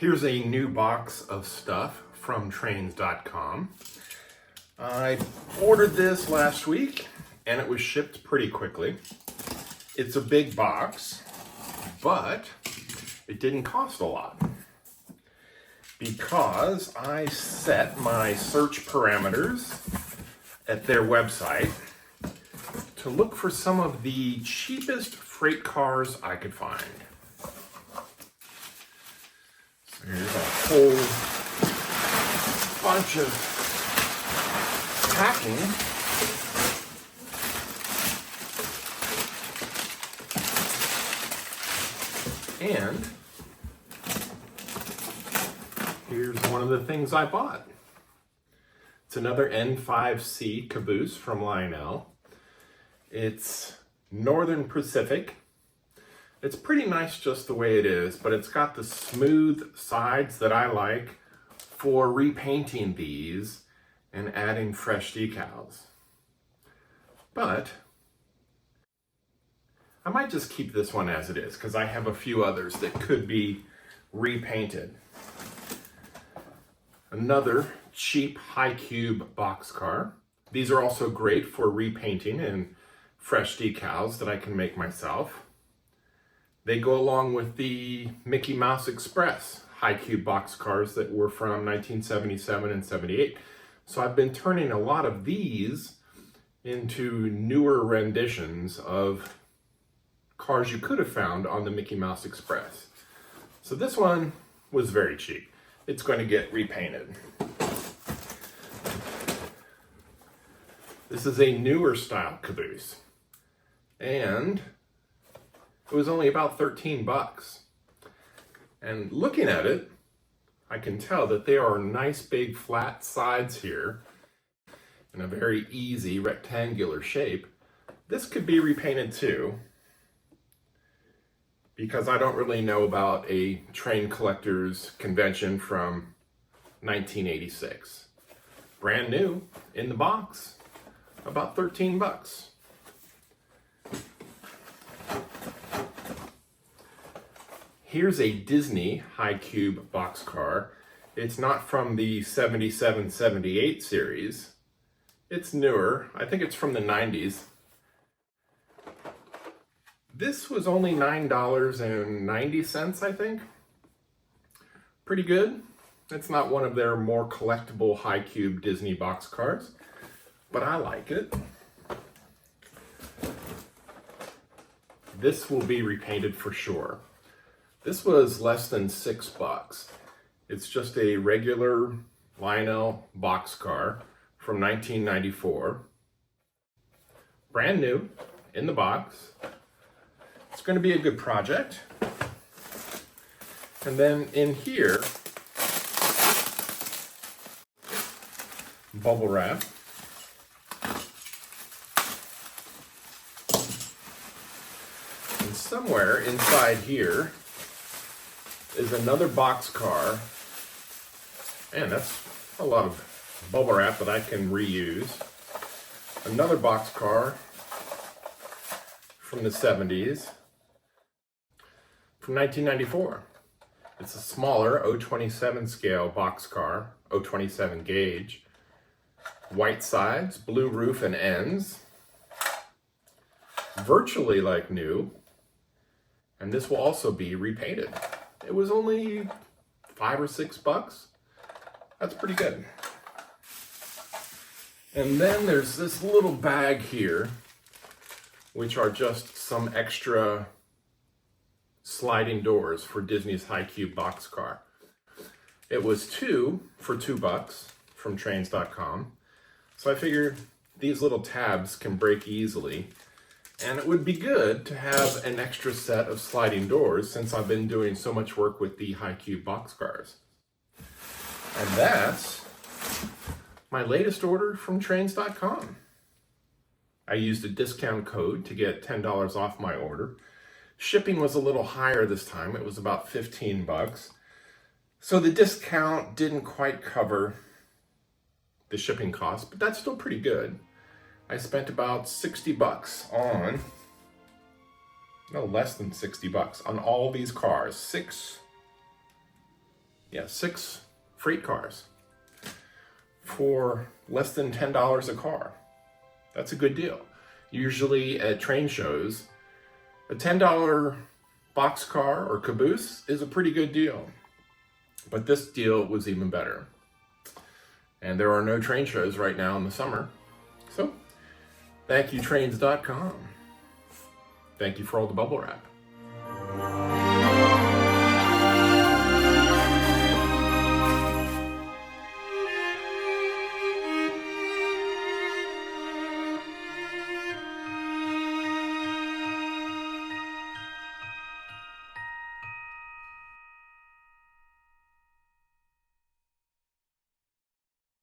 Here's a new box of stuff from trains.com. I ordered this last week and it was shipped pretty quickly. It's a big box, but it didn't cost a lot because I set my search parameters at their website to look for some of the cheapest freight cars I could find. So here's a whole bunch of packing. And here's one of the things I bought. It's another N5C Caboose from Lionel. It's Northern Pacific. It's pretty nice just the way it is, but it's got the smooth sides that I like for repainting these and adding fresh decals. But I might just keep this one as it is because I have a few others that could be repainted. Another cheap high cube boxcar. These are also great for repainting and fresh decals that I can make myself. They go along with the Mickey Mouse Express high cube boxcars that were from 1977 and 78. So I've been turning a lot of these into newer renditions of cars you could have found on the Mickey Mouse Express. So this one was very cheap. It's going to get repainted. This is a newer style caboose, and it was only about 13 bucks. And looking at it, I can tell that there are nice big flat sides here in a very easy rectangular shape. This could be repainted too, because I don't really know about a train collector's convention from 1986. Brand new in the box, about 13 bucks. Here's a Disney high cube boxcar. It's not from the 77-78 series. It's newer. I think it's from the 90s. This was only $9.90, I think. Pretty good. It's not one of their more collectible high cube Disney boxcars, but I like it. This will be repainted for sure. This was less than $6. It's just a regular Lionel boxcar from 1994. Brand new in the box. It's going to be a good project. And then in here, bubble wrap. And somewhere inside here is another boxcar. And that's a lot of bubble wrap that I can reuse. Another boxcar from the 70s. From 1994. It's a smaller 027 scale boxcar, 027 gauge. White sides, blue roof and ends. Virtually like new. And this will also be repainted. It was only $5 or $6. That's pretty good. And then there's this little bag here, which are just some extra sliding doors for Disney's high cube boxcar. It was two for $2 from trains.com. So I figured these little tabs can break easily, and it would be good to have an extra set of sliding doors since I've been doing so much work with the high cube boxcars. And that's my latest order from trains.com. I used a discount code to get $10 off my order. Shipping was a little higher this time. It was about 15 bucks. So the discount didn't quite cover the shipping cost, but that's still pretty good. I spent about 60 bucks on, no, less than 60 bucks on all these cars. Yeah, 6 freight cars for less than $10 a car. That's a good deal. Usually at train shows, a $10 boxcar or caboose is a pretty good deal. But this deal was even better. And there are no train shows right now in the summer. So, thank you trains.com. Thank you for all the bubble wrap.